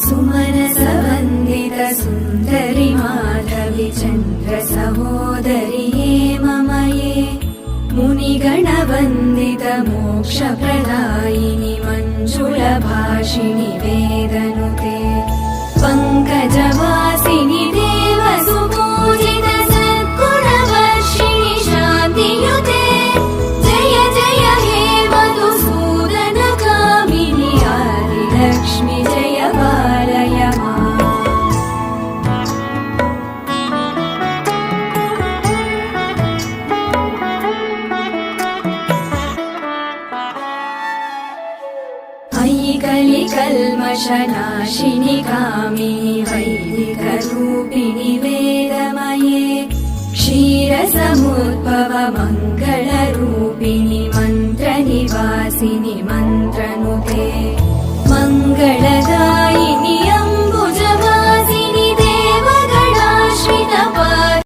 सुमनसवन्दित सुन्दरि माधवि चन्द्र सहोदरि हेममये मुनिगणवन्दित मोक्षप्रदायिनि मञ्जुलभाषिणि वेदनुते पङ्कजवासिनि देवसुपूजित सद्गुणवर्षिणि शान्तियुते जय जय हे मधुसूदनकामिनि आदिलक्ष्मि जय पालय माम्। अयि कलिकल्मषनाशिनि कामिनि वैदिकरूपिणि वेदमये क्षीरसमुद्भव मङ्गलरूपिणि मन्त्रनिवासिनि मन्त्रनुते मङ्गलदायि